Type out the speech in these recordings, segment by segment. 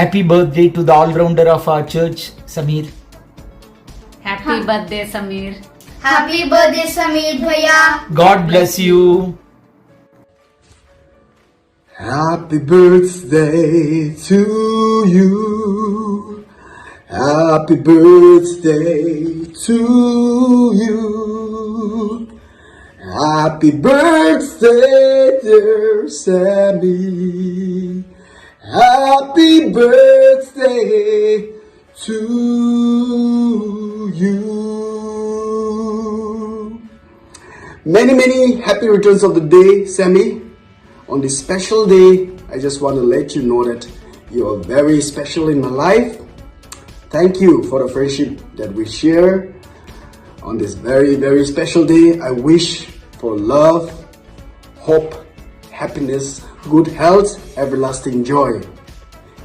Happy birthday to the all-rounder of our church, Samir. Happy birthday, Samir. Happy birthday, Samir Bhaiya. God bless you. Happy birthday to you. Happy birthday to you. Happy birthday, dear Sammy. Happy birthday to you. Many happy returns of the day, Sammy. On this special day, I just want to let you know that you are very special in my life. Thank you for the friendship that we share. On this very special day, I wish for love, hope, happiness, good health, everlasting joy.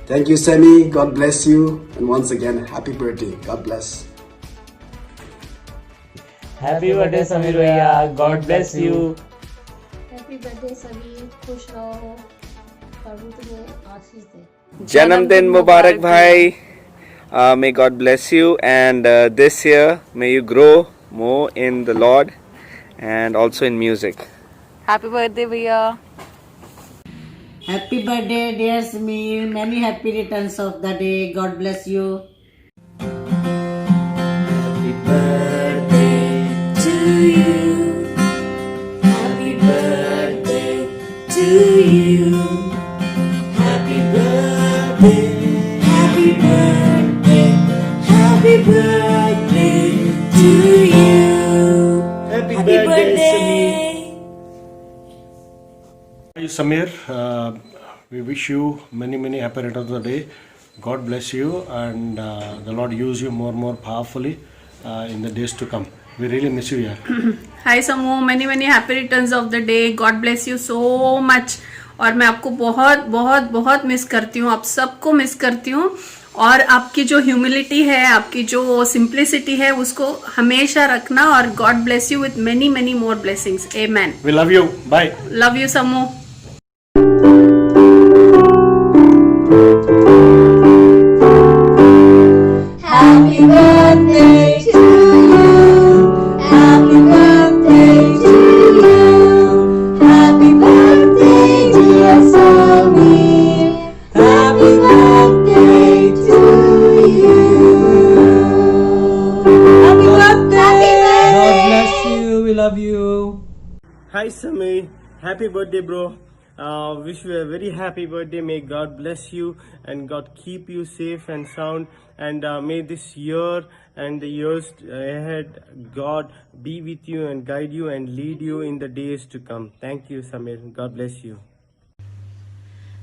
Thank you, Sammy. God bless you. And once again, happy birthday. God bless. Happy birthday Samir भैया, God bless you. Happy birthday सभी, खुश रहो, प्रभु तुम्हें आशीष दे. Janamdin Mubarak bhai. May God bless you, and this year may you grow more in the Lord and also in music. Happy birthday, Bhaiya. Happy birthday, dear Samir. Many happy returns of the day. God bless you. Happy birthday to you. Happy birthday to you. Happy birthday. Happy birthday. Happy birthday to you. Happy birthday, Samir, we wish you many happy returns of the day. God bless you, and the Lord use you more powerfully in the days to come. We really miss you here. Hi Samu, many happy returns of the day. God bless you so much. और मैं आपको बहुत miss करती हूँ, आप सबको miss करती हूँ. और आपकी जो ह्यूमिलिटी है, आपकी जो सिंप्लिसिटी है, उसको हमेशा रखना. और God bless you with many more blessings. Amen. We love you. Bye. Love you, Samu. Happy birthday to you. Happy birthday to you. Happy birthday, dear Samir. Happy birthday to you. Happy birthday. God bless you. We love you. Hi Samir, happy birthday bro. Wish you a very happy birthday. May God bless you and God keep you safe and sound, and may this year and the years ahead God be with you and guide you and lead you in the days to come. Thank you Samir. God bless you.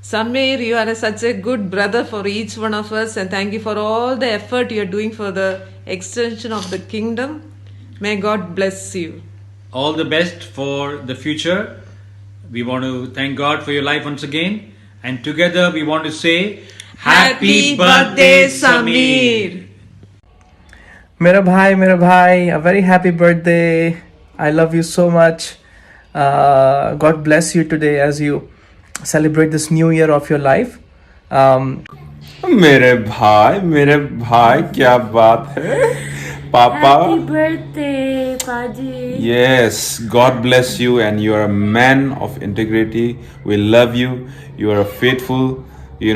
Samir, you are such a good brother for each one of us, and thank you for all the effort you are doing for the extension of the kingdom. May God bless you. All the best for the future. We want to thank God for your life once again, and together we want to say Happy birthday Samir. मेरा भाई, a very happy birthday. I love you so much. God bless you today as you celebrate this new year of your life. मेरे भाई क्या बात है Papa. Happy birthday, Paji. Yes, God bless you, and you are a man of integrity. We love you. You are faithful. You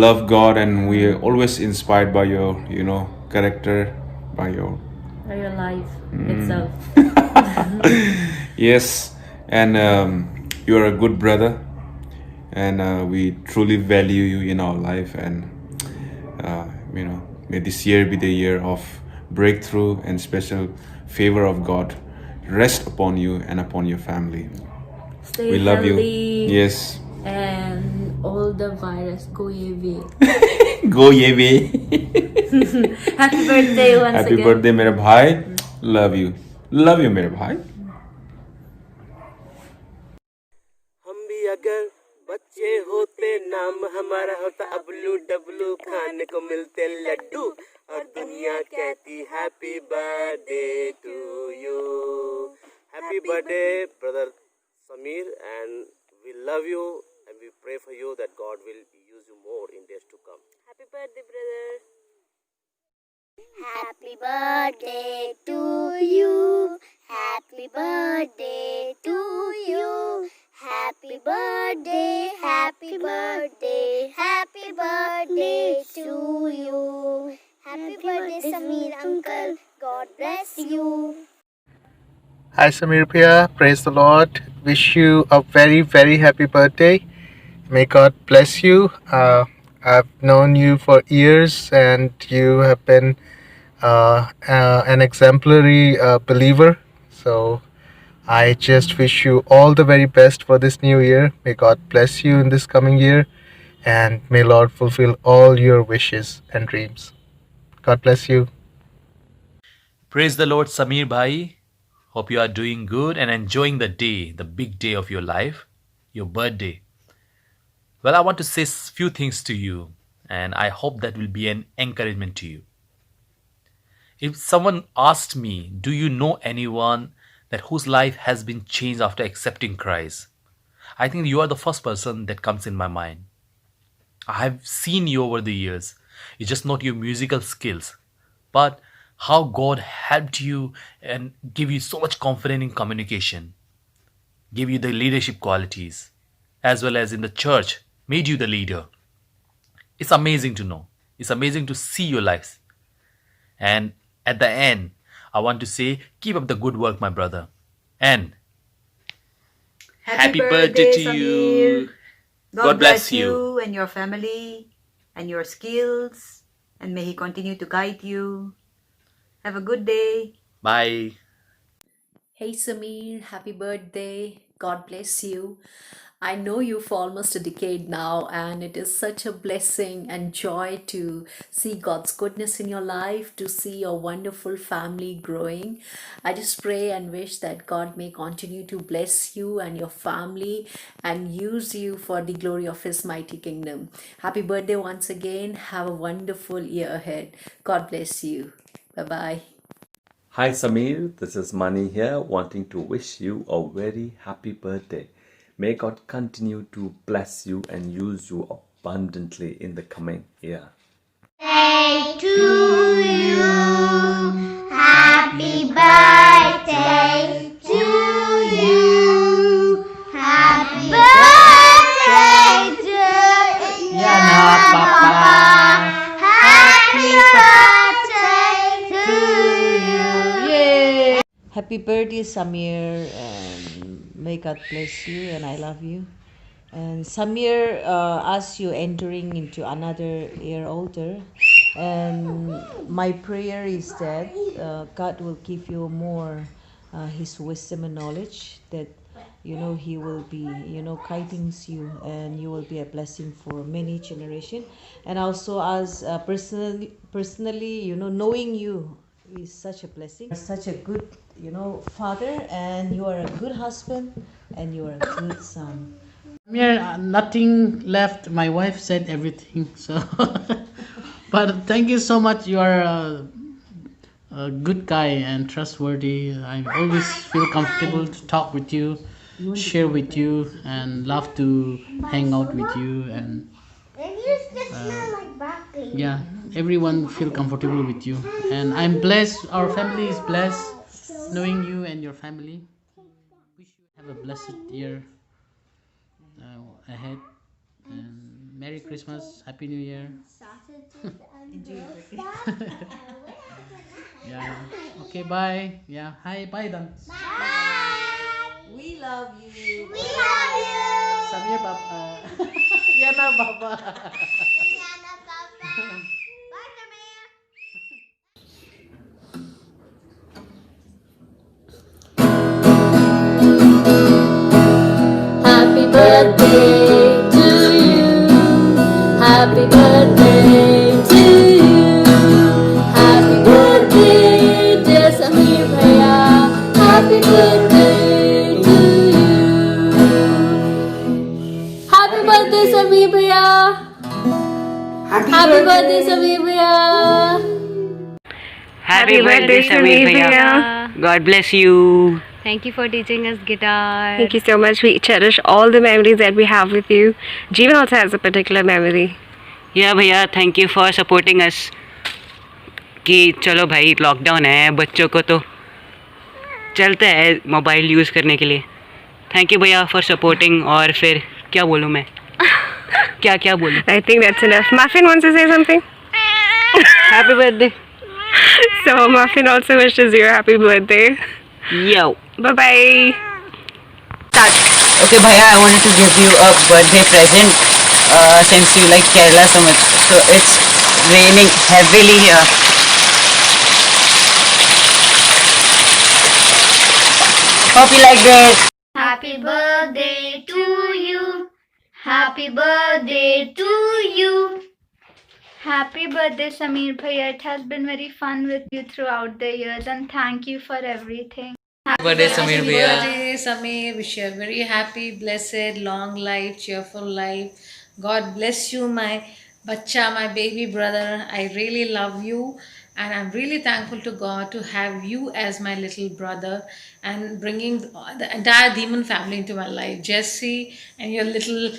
love God, and we are always inspired by your character, by your life itself. Yes, and you are a good brother, and we truly value you in our life, and may this year be the year of breakthrough and special favor of God rest upon you and upon your family. Stay we love healthy. you. Yes. And all the virus go away. Go away. Happy birthday once Happy again. birthday मेरे भाई. Love you. Love you मेरे भाई. हम भी अगर बच्चे होते नाम हमारा होता अबलू डबलू, खाने को मिलते लड्डू और दुनिया कहती happy birthday to you. Happy birthday brother Samir, and we love you and we pray for you that God will use you more. more in days to come. Happy birthday, brother. Happy birthday to you. Happy birthday to you. Happy birthday, happy birthday, happy birthday to you. Happy birthday, Sameer uncle. God bless you. Hi Samir Bhaiya, praise the Lord. Wish you a very, very happy birthday. May God bless you. I've known you for years and you have been an exemplary believer. So I just wish you all the very best for this new year. May God bless you in this coming year and may Lord fulfill all your wishes and dreams. God bless you. Praise the Lord, Samir Bhai. Hope you are doing good and enjoying the day, the big day of your life, your birthday. Well, I want to say a few things to you, and I hope that will be an encouragement to you. If someone asked me, do you know anyone that whose life has been changed after accepting Christ? I think you are the first person that comes in my mind. I have seen you over the years. It's just not your musical skills, but how God helped you and give you so much confidence in communication, give you the leadership qualities, as well as in the church, made you the leader. It's amazing to know. It's amazing to see your lives. And at the end, I want to say, keep up the good work, my brother. And happy birthday to you. God bless you and your family and your skills, and may He continue to guide you. Have a good day. Bye. Hey Sameer, happy birthday. God bless you. I know you for almost a decade now, and it is such a blessing and joy to see God's goodness in your life, to see your wonderful family growing. I just pray and wish that God may continue to bless you and your family and use you for the glory of His mighty kingdom. Happy birthday once again. Have a wonderful year ahead. God bless you. Bye-bye. Hi Samir, this is Mani here, wanting to wish you a very happy birthday. May God continue to bless you and use you abundantly in the coming year. Day to you. Happy birthday to you. Happy birthday to Yana Papa. Happy birthday to you. Yay. Happy birthday, Samir, and may God bless you, and I love you. And Samir, as you entering into another year older, and my prayer is that God will give you more His wisdom and knowledge, that He will be guiding you, and you will be a blessing for many generation. And also as personally, knowing you is such a blessing. You're such a good father, and you are a good husband, and you are a good son. Nothing left. My wife said everything. So, but thank you so much. You are a good guy and trustworthy. I always feel comfortable to talk with you, share with you, and love to hang out with you. And yeah, everyone feel comfortable with you. And I'm blessed. Our family is blessed knowing you and your family. Wish you have a blessed year ahead, and Merry Christmas, Happy New Year. Yeah. Okay, bye. Yeah. Hi, bye then. Bye. We love you. We love you. Samir Papa. Yana Papa. Yana Papa. Bye, Samir. Happy birthday to you. Happy birthday to you. Happy birthday, dear Samir Bhaiya. Happy birthday to you. Happy birthday, Samir Bhaiya. Happy birthday, Samir Bhaiya. Happy birthday, Samir Bhaiya. God bless you. Thank you for teaching us guitar. Thank you so much. We cherish all the memories that we have with you. Jeevan also has a particular memory. या भैया thank you for supporting us कि चलो भाई lockdown है बच्चों को तो चलता है मोबाइल यूज़ करने के लिए. थैंक यू भैया फॉर सपोर्टिंग. और फिर क्या बोलूँ मैं क्या क्या बोलूँ. I think that's enough. Muffin wants to say something. Happy birthday. So Muffin also wishes you a happy birthday. Yo. Bye bye. Okay bhaiya, I wanted to give you a birthday present since you like Kerala so much. So it's raining heavily here. Hope you liked it. Happy birthday to you. Happy birthday to you. Happy birthday, Sameer Bhaiya. It has been very fun with you throughout the years, and thank you for everything. Happy birthday, Sameer Bhaiya. Happy birthday, Sameer. Wish you a very happy, blessed, long life, cheerful life. God bless you, my bacha, my baby brother. I really love you. And I'm really thankful to God to have you as my little brother and bringing the entire demon family into my life. Jesse and your little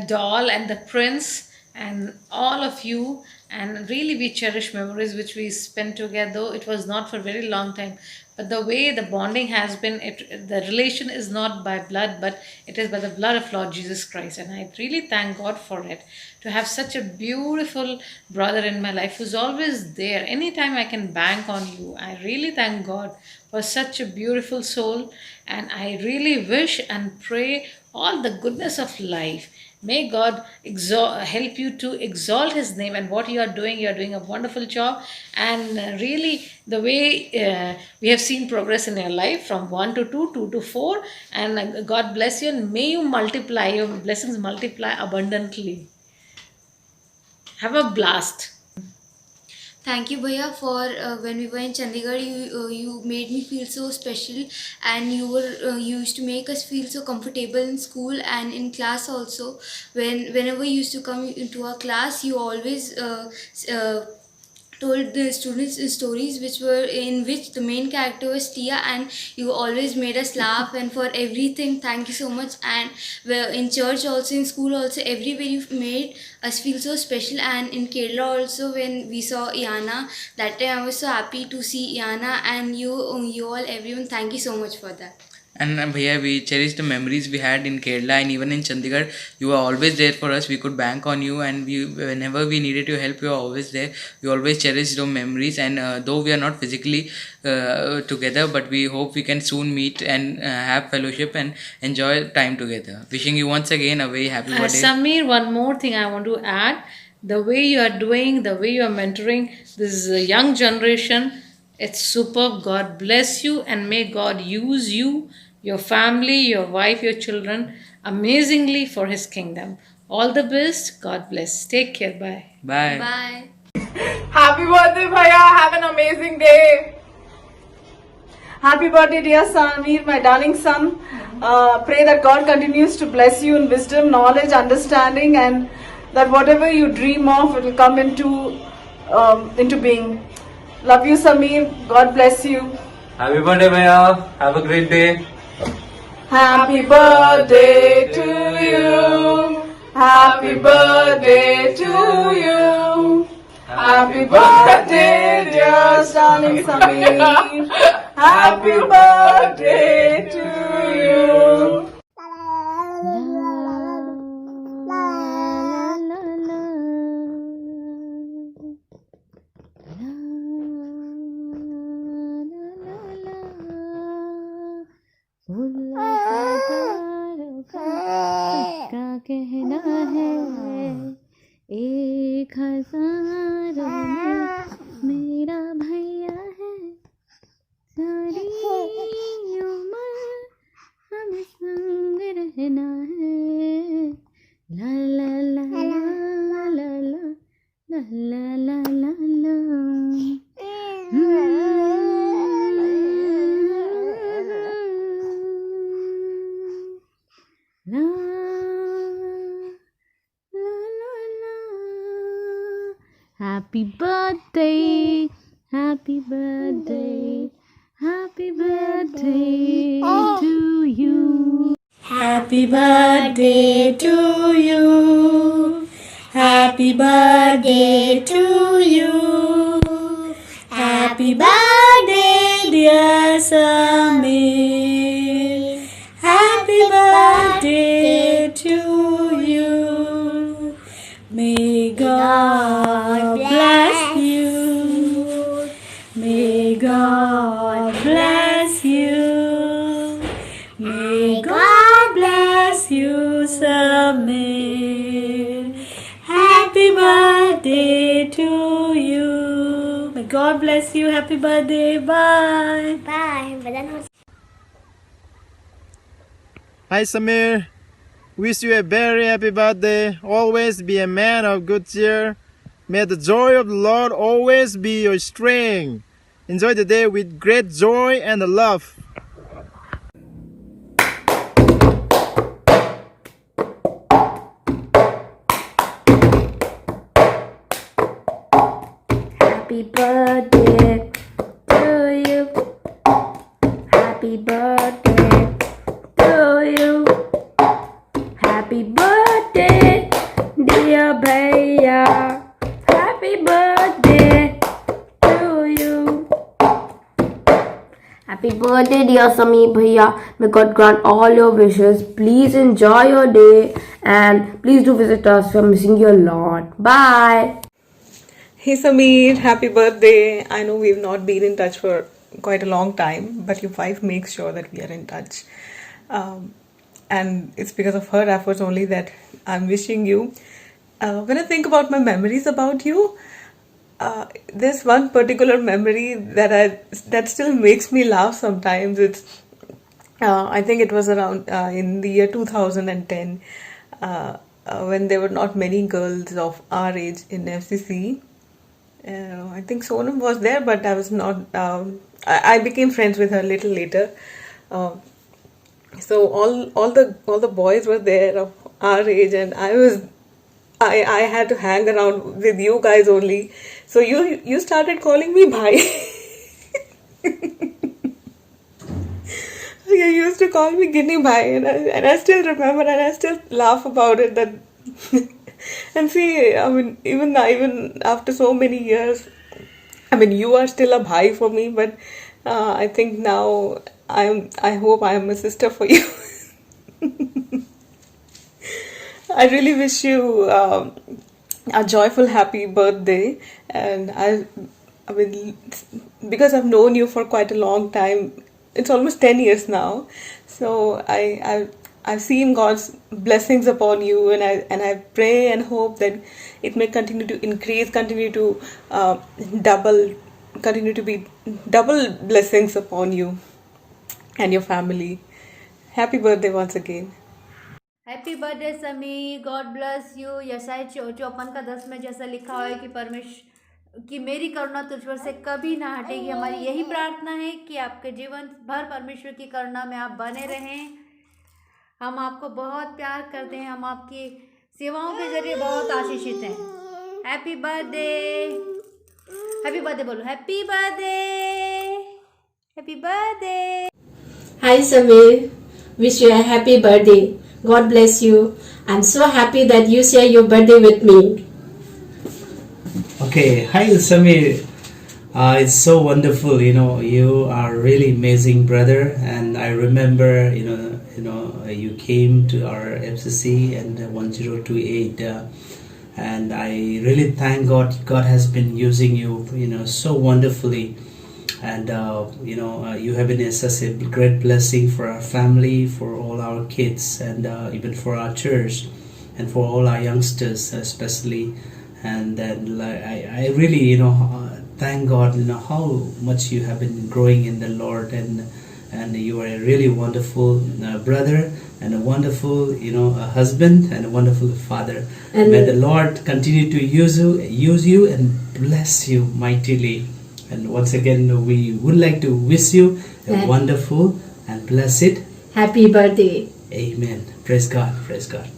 doll and the prince and all of you. And really we cherish memories which we spent together. Though it was not for a very long time. But the way the bonding has been, the relation is not by blood, but it is by the blood of Lord Jesus Christ. And I really thank God for it. To have such a beautiful brother in my life who's always there. Anytime I can bank on you. I really thank God for such a beautiful soul. And I really wish and pray all the goodness of life. May God help you to exalt His name, and what you are doing a wonderful job. And really, the way we have seen progress in your life from 1 to 2, 2 to 4, and God bless you, and may you multiply, your blessings multiply abundantly. Have a blast. Thank you, Bhaiya, for when we were in Chandigarh, you made me feel so special, and you used to make us feel so comfortable in school and in class also. Whenever you used to come into our class, you always told the students stories in which the main character was Tia, and you always made us laugh. And for everything, thank you so much. And in church also, in school also, everywhere you made us feel so special. And in Kerala also, when we saw Iana, that time I was so happy to see Iana, and you all, everyone, thank you so much for that. And bhaiya, we cherish the memories we had in Kerala and even in Chandigarh. You were always there for us. We could bank on you, and whenever we needed your help, you were always there. We always cherish those memories. And though we are not physically together, but we hope we can soon meet and have fellowship and enjoy time together. Wishing you once again a very happy birthday. Sameer, one more thing I want to add. The way you are doing, the way you are mentoring this young generation, it's superb. God bless you, and may God use you, your family, your wife, your children amazingly for His kingdom. All the best. God bless. Take care. Bye. Bye. Bye. Happy birthday, Bhaiya. Have an amazing day. Happy birthday, dear Sameer, my darling son. Pray that God continues to bless you in wisdom, knowledge, understanding, and that whatever you dream of, it will come into being. Love you, Sameer. God bless you. Happy birthday, Bhaiya. Have a great day. Happy birthday to you. Happy birthday to you. Happy birthday, dear darling Sameer. Happy birthday to you. का कहना है 1000 में मेरा भैया है सारी उम्र हम संग रहना है ला ला ला ला ला ला ला ला ला ला Happy birthday, happy birthday, happy birthday to you. Happy birthday to you. Happy Happy birthday to you. Happy birthday, dear Samir. Happy birthday to you. May God bless you. May God bless you. May God bless you, Samir. Happy birthday to you. May God bless you. Happy birthday. Bye. Bye. Hi Samir, wish you a very happy birthday. Always be a man of good cheer. May the joy of the Lord always be your strength. Enjoy the day with great joy and love. Happy birthday to you. Happy birthday to you. Happy birthday, dear Bhaiya. Happy birthday to you. Happy birthday, dear Samir Bhaiya. May God grant all your wishes. Please enjoy your day and please do visit us. We're missing you a lot. Bye. Hey Samir, happy birthday. I know we've not been in touch for quite a long time, but your wife makes sure that we are in touch. And it's because of her efforts only that I'm wishing you. When I think about my memories about you, there's one particular memory that still makes me laugh sometimes. It's I think it was around in the year 2010 when there were not many girls of our age in FCC. I think Sonam was there, but I was not. I became friends with her a little later. So all the boys were there of our age, and I had to hang around with you guys only. So you started calling me bhai. You used to call me Guinea bhai, and I still remember, and I still laugh about it. That and see, I mean, even after so many years, I mean, you are still a bhai for me, but I think now I hope I am a sister for you. I really wish you a joyful, happy birthday, and I mean, because I've known you for quite a long time. It's almost 10 years now, so I've seen God's blessings upon you, and I pray and hope that it may continue to increase, continue to be double blessings upon you and your family. Happy birthday once again. Happy birthday समी, God bless you. यशाया 54:10 में जैसा लिखा हुआ है कि परमेश्वर कि मेरी करुणा तुझ पर से कभी ना हटेगी। हमारी यही प्रार्थना है कि आपके जीवन भर परमेश्वर की करुणा में आप बने रहें। हम आपको बहुत प्यार करते हैं, हम आपकी सेवाओं के जरिए बहुत आशीषित हैं। हैप्पी बर्थडे, हैप्पी बर्थडे बोलो, happy birthday, happy birthday. Hi Samir, wish you a happy birthday. God bless you. I'm so happy that you share your birthday with me. Okay, hi Samir. It's so wonderful. You are really amazing brother, and I remember you came to our FCC and 1028, and I really thank God. God has been using you so wonderfully, and you have been such a great blessing for our family, for all our kids, and even for our church, and for all our youngsters especially. And then I really thank God how much you have been growing in the Lord, and you are a really wonderful brother and a wonderful a husband and a wonderful father. And may the Lord continue to use you and bless you mightily. And once again, we would like to wish you a wonderful and blessed happy birthday. Amen. Praise God. Praise God.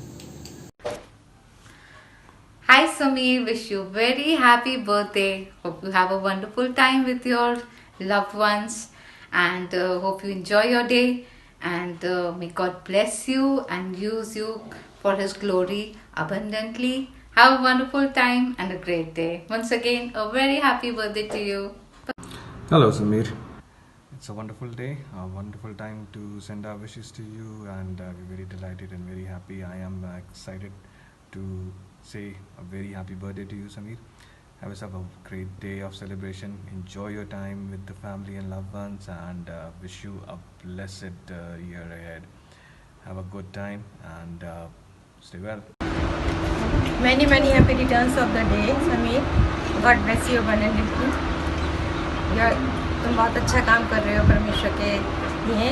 Hi Samir, wish you very happy birthday. Hope you have a wonderful time with your loved ones, and hope you enjoy your day, and may God bless you and use you for His glory abundantly, Have a wonderful time and a great day. Once again, a very happy birthday to you. Hello, Samir. It's a wonderful day, a wonderful time to send our wishes to you, and we're very delighted and very happy. I am excited to say a very happy birthday to you, Samir. Have yourself a great day of celebration. Enjoy your time with the family and loved ones, and wish you a blessed year ahead. Have a good time and stay well. Many happy returns of the day, Sameer. God bless you abundantly. तुम बहुत अच्छा काम कर रहे हो परमेश्वर के लिए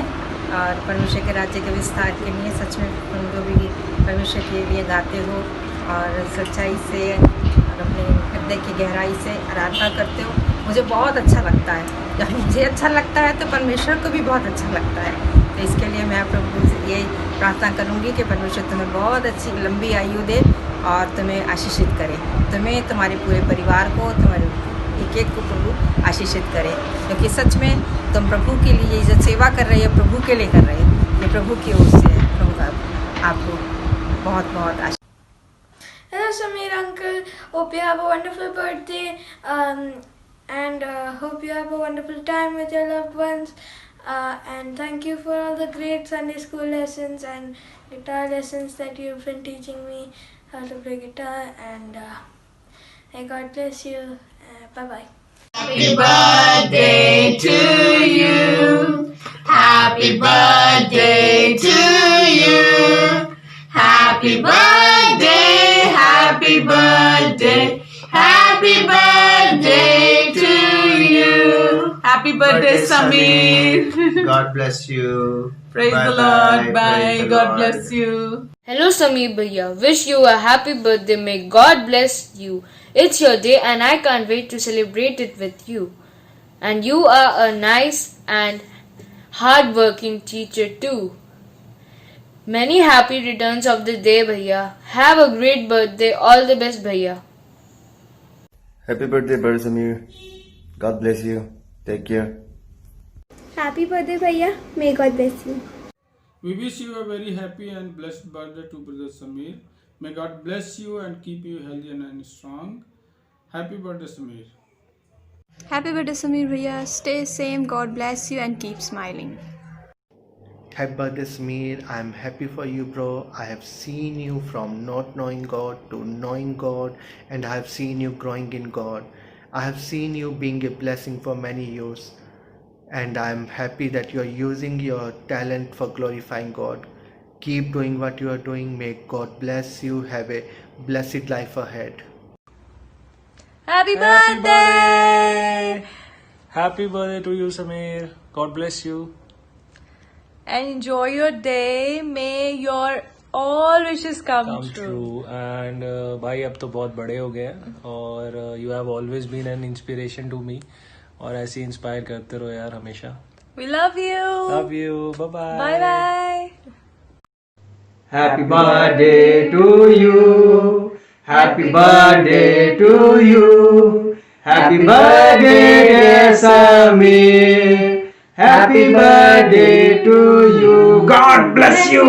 और परमेश्वर के राज्य के विस्तार के लिए। सच में तुम जो भी परमेश्वर के लिए गाते हो और सच्चाई से और अपने हृदय की गहराई से आराधना करते हो, मुझे बहुत अच्छा लगता है। जब मुझे अच्छा लगता है तो परमेश्वर को भी बहुत अच्छा लगता है। तो इसके लिए मैं प्रभु से ये प्रार्थना करूँगी कि परमेश्वर तुम्हें बहुत अच्छी लंबी आयु दे और तुम्हें आशीषित करे, तुम्हें, तुम्हारे पूरे परिवार को, तुम्हारे एक को प्रभु आशीषित करे, क्योंकि सच में तुम प्रभु के लिए जो सेवा कर रहे हो प्रभु के लिए कर रहे हो, ये प्रभु की ओर से है। प्रभु आपको बहुत आशीष। Hello Sameer uncle, hope you have a wonderful birthday and hope you have a wonderful time with your loved ones and thank you for all the great Sunday school lessons and guitar lessons that you've been teaching me how to play guitar, and may God bless you. Bye bye. Happy birthday to you. Happy birthday to you. Happy birthday, happy birthday, happy birthday to you. Happy birthday, Sameer. God bless you. Praise Bye the Lord. bye. Bye. Praise the God Lord. bless you. Hello Sameer Bhaiya, wish you a happy birthday. May God bless you. It's your day and I can't wait to celebrate it with you. And you are a nice and hard-working teacher too. Many happy returns of the day Bhaiya. Have a great birthday. All the best Bhaiya. Happy birthday, brother Samir. God bless you. Take care. Happy birthday Bhaiya, may God bless you. We wish you a very happy and blessed birthday to Brother Sameer. May God bless you and keep you healthy and strong. Happy birthday, Sameer. Happy birthday, Sameer Bhaiya. Stay same. God bless you and keep smiling. Happy birthday, Sameer. I'm happy for you, bro. I have seen you from not knowing God to knowing God, and I have seen you growing in God. I have seen you being a blessing for many years, and I'm happy that you're using your talent for glorifying God. Keep doing what you are doing. May God bless you. Have a blessed life ahead. Happy birthday! Happy birthday to you, Sameer. God bless you. And enjoy your day. May your all wishes come true. And भाई अब तो बहुत बड़े हो गए हैं और you have always been an inspiration to me. और ऐसे इंस्पायर करते रहो यार हमेशा. We love you. Love you. Bye bye. Bye bye. Happy birthday to you. Happy birthday to you. Happy birthday, dear Sameer. Happy birthday to you. God bless you.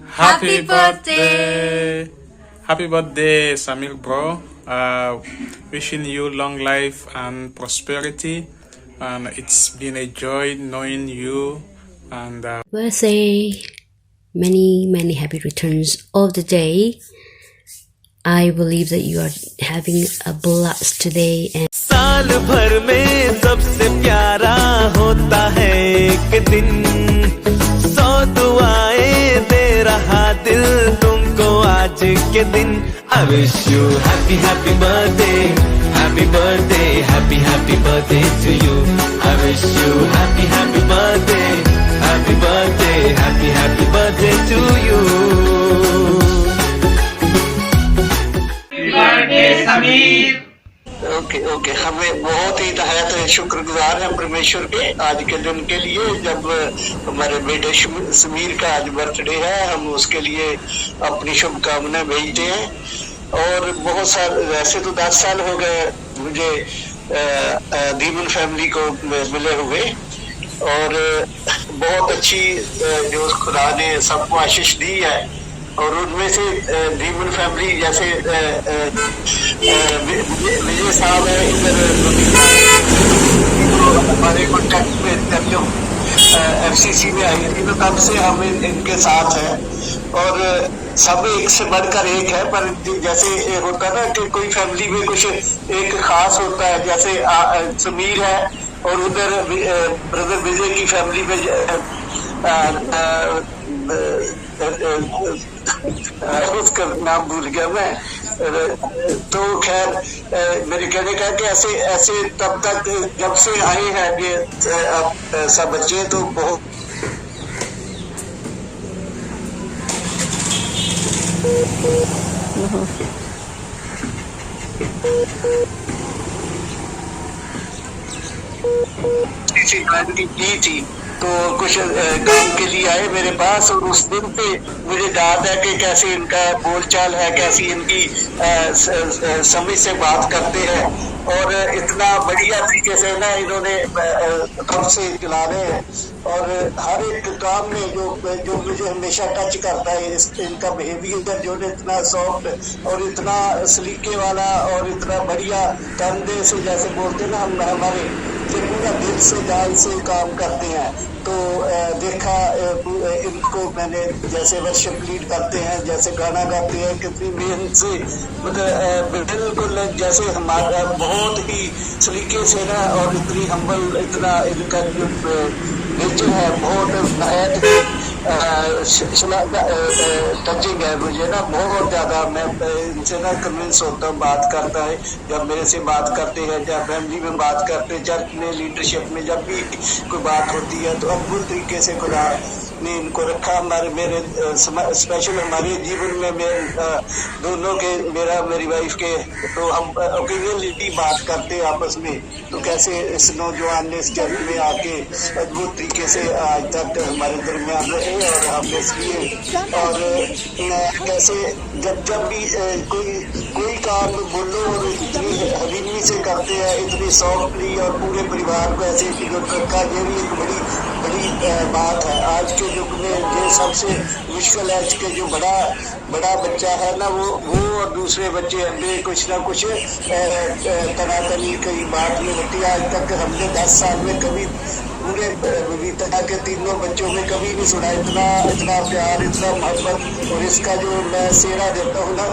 Happy birthday. Happy birthday, Sameer bro. Wishing you long life and prosperity, and it's been a joy knowing you. And birthday, many happy returns of the day. I believe that you are having a blast today. And साल भर में सबसे प्यारा होता है एक दिन, 100 दुआएं दे रहा दिल तुमको आज के दिन. I wish you happy birthday, happy birthday, happy birthday to you. I wish you happy birthday, happy birthday, happy birthday to you. Happy birthday, Sameer. Okay हमें बहुत ही तहत शुक्रगुजार हैं परमेश्वर के आज के दिन के लिए, जब हमारे बेटे समीर का आज बर्थडे है. हम उसके लिए अपनी शुभकामनाएं भेजते हैं. और बहुत साल, वैसे तो 10 साल हो गए मुझे धीमन फैमिली को मिले हुए, और बहुत अच्छी जो खुदा ने सबको आशीष दी है, और उनमें से भीमन फैमिली जैसे विजय साहब है इधर हमारे कॉन्टेक्ट में जब जो FCC में आई थी तो तब से हम इनके साथ हैं और सब एक से बढ़कर एक है। पर जैसे होता है ना कि कोई फैमिली में कुछ एक खास होता है, जैसे समीर है और उधर ब्रदर विजय की फैमिली में उसका नाम भूल गया मैं। तो खैर मेरे कहने का कि ऐसे ऐसे तब तक जब से आए हैं ये सब बच्चे तो बहुत की थी तो कुछ काम के लिए आए मेरे पास और उस दिन पे मुझे याद है कि कैसे इनका बोलचाल है, कैसी इनकी समझ से बात करते हैं और इतना बढ़िया तरीके से ना इन्होंने तब से चला रहे हैं और हर एक काम में जो मुझे हमेशा टच करता है इनका बिहेवियर जो इतना सॉफ्ट और इतना सलीके वाला और इतना बढ़िया तंदे से जैसे बोलते ना हम हमारे पूरा दिल से जान से काम करते हैं। तो देखा इनको मैंने जैसे वर्शिप लीड करते हैं, जैसे गाना गाते हैं, कितनी मेहनत से मतलब बिल्कुल जैसे हमारा बहुत ही सलीके से ना और इतनी हम्बल इतना इनका जो नेचर है बहुत टचिंग है मुझे ना बहुत ज़्यादा। मैं इनसे ना कन्विंस होता हूँ, बात करता है जब मेरे से बात करते हैं, जब फैमिली में बात करते हैं, चर्च में लीडरशिप में जब भी कोई बात होती है तो अद्भुत तरीके से खुदा ने इनको रखा। हमारे मेरे स्पेशल हमारे जीवन में मेरे दोनों के मेरी वाइफ के तो हम ओकेजनली बात करते हैं आपस में। तो कैसे इस नौजवान ने इस चर्च में आके अद्भुत तरीके से आज तक हमारे दरमियान रहे और हमने इसलिए और कैसे जब भी कोई काम बोलो और इतनी हलीमी से करते हैं, इतनी सॉफ्टली और पूरे परिवार को ऐसे रखा, ये भी एक बड़ी बात है। आज के युग में ये सबसे मुश्किल है कि जो बड़ा बच्चा है ना वो और दूसरे बच्चे में कुछ ना कुछ तनातनी कई बात में होती है। आज तक हमने 10 साल में कभी पूरे बबीता के तीनों बच्चों में कभी नहीं सुना इतना प्यार, इतना मोहब्बत। और इसका जो मैं सेरा देता हूँ ना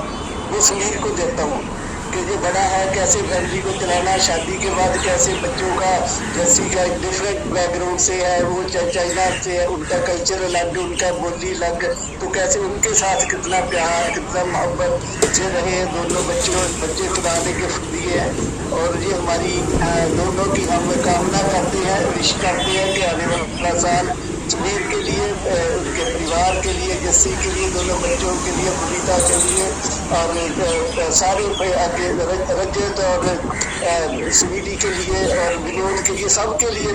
वो समीर को देता हूँ कि जो बड़ा है कैसे फैमिली को चलाना, शादी के बाद कैसे बच्चों का जैसे का डिफरेंट बैकग्राउंड से है, वो चाइना से है, उनका कल्चर अलग, उनका बोली अलग, तो कैसे उनके साथ कितना प्यार कितना मोहब्बत से रहे दोनों बच्चे खुदा ने गिफ्ट दिए हैं। और ये हमारी दोनों की हम कामना करते हैं, विश करते हैं कि आने वाला साल समीर के लिए, उनके परिवार के लिए, जस्सी के लिए, दोनों बच्चों के लिए, बबीता के लिए और सारे आगे रजत और स्वीटी के लिए और विनोद के लिए, सबके लिए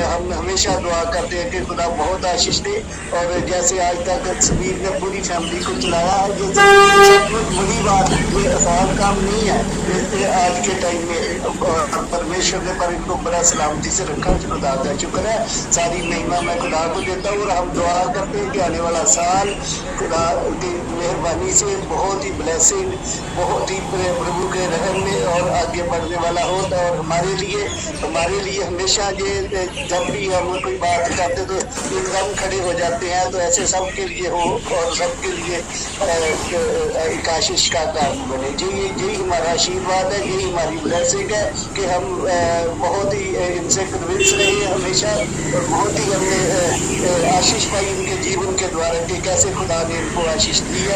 हम हमेशा दुआ करते हैं कि खुदा बहुत आशीष दे। और जैसे आज तक समीर ने पूरी फैमिली को चलाया है, ये बड़ी बात, ये आसान काम नहीं है आज के टाइम में। परमेश्वर ने पर इनको बड़ा सलामती से रखा, खुदा का शुक्र है। सारी महिमा मैं खुदा को देता हूँ और हम दुआ करते हैं कि आने वाला साल खुदा की मेहरबानी से बहुत ही ब्लेसिंग, बहुत ही प्रभु के रहम में और आगे बढ़ने वाला हो। और हमारे लिए हमेशा ये जब भी हम कोई बात करते तो एकदम खड़े हो जाते हैं, तो ऐसे सबके लिए हो और सबके लिए एक आशीष का काम बने। यही हमारा आशीर्वाद है, यही हमारी ब्लेसिंग है कि हम बहुत ही इनसे कन्विंस रहे हमेशा और बहुत ही हमने आशीष पाई इनके जीवन के द्वारा कि कैसे खुदा ने इनको आशीष दी है।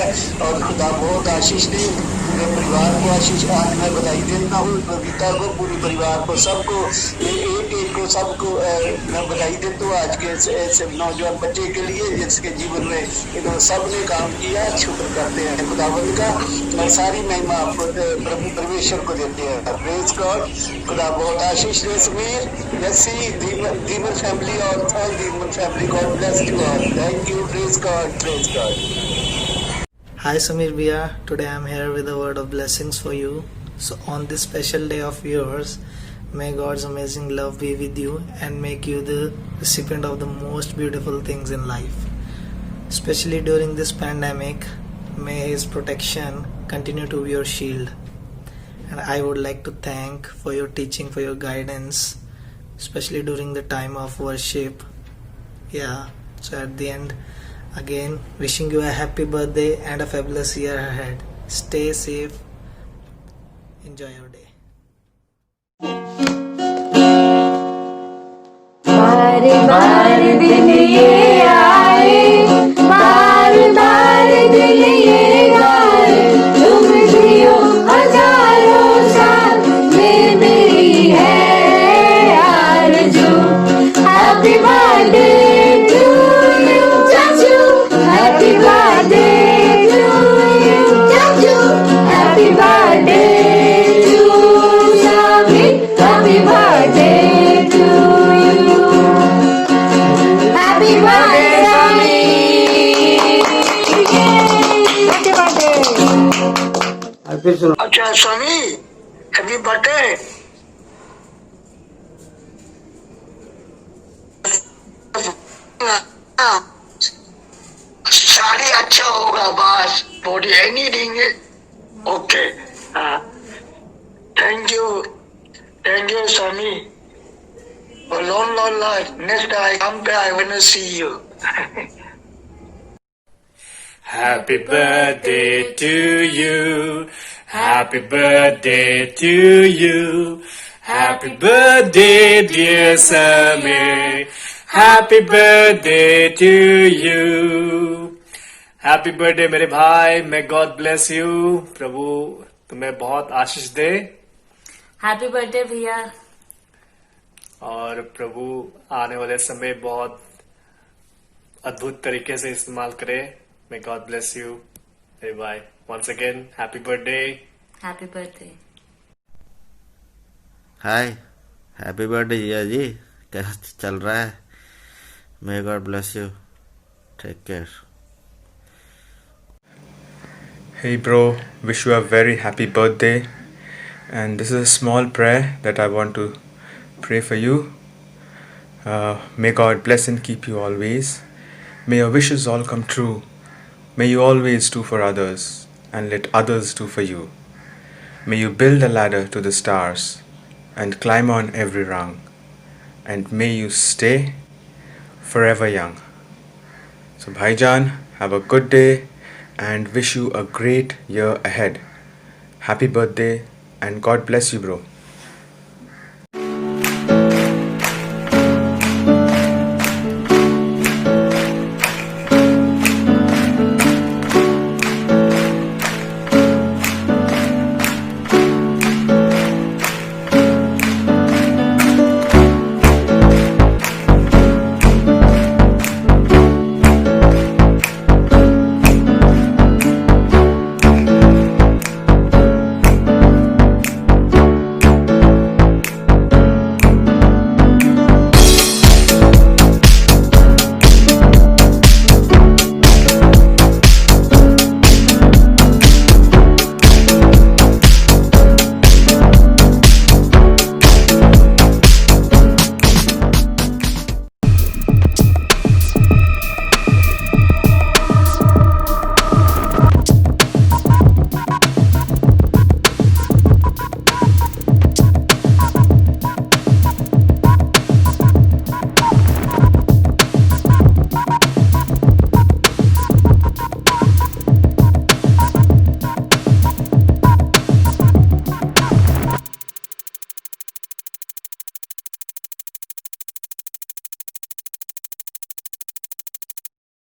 और खुदा बहुत आशीष दे, पूरे परिवार को आशीष। आज मैं बधाई देता हूँ बबीता को, पूरे परिवार को, सबको एक को सबको मैं बधाई देता हूँ आज के ऐसे नौजवान बच्चे के लिए जिसके जीवन में इन्होंने सब ने काम किया। शुक्र करते हैं खुदावंद का और सारी महिमा प्रभु परमेश्वर को देते हैं। प्रेज गॉड, खुदा बहुत आशीष दे समीर, जैसी दीमन फैमिली और all Diman family, God bless you all. Thank you, praise God, praise God. Hi Samir Bhaiya, today I am here with a word of blessings for you. So on this special day of yours, may God's amazing love be with you and make you the recipient of the most beautiful things in life. Especially during this pandemic, May His protection continue to be your shield. And I would like to thank for your teaching, for your guidance, especially during the time of worship. Yeah, so at the end, again, wishing you a happy birthday and a fabulous year ahead. Stay safe. Enjoy your day. बार बार दिन ये आए, बार बार दिन ये गाए, तुम जियो हजारों साल, ये मेरी है आरज़ू। Happy birthday to you, चाचू। Happy birthday to you, चाचू। Happy birthday to Shamir, happy birthday to you। Happy birthday, Shamir! Happy birthday! अच्छा स्वामी, हैप्पी बर्थडे। साड़ी अच्छा होगा बस, body anything okay. Thank you Swami. long life. Next time I come back, I wanna see you. Happy birthday to you. Happy birthday to you. Happy birthday, dear Samir. Happy birthday to you. Happy birthday मेरे भाई. May God bless you. प्रभु तुम्हें बहुत आशीष दे. Happy birthday भैया. और प्रभु आने वाले समय बहुत अद्भुत तरीके से इस्तेमाल करे. May God bless you. Hey bye. Once again, happy birthday. Happy birthday. Hi, happy birthday Jiya ji. कैसा चल रहा है? May God bless you. Take care. Hey bro, wish you a very happy birthday. And this is a small prayer that I want to pray for you. May God bless and keep you always. May your wishes all come true. May you always do for others and let others do for you. May you build a ladder to the stars and climb on every rung. And may you stay forever young. So Bhaijan, have a good day and wish you a great year ahead. Happy birthday and God bless you, bro.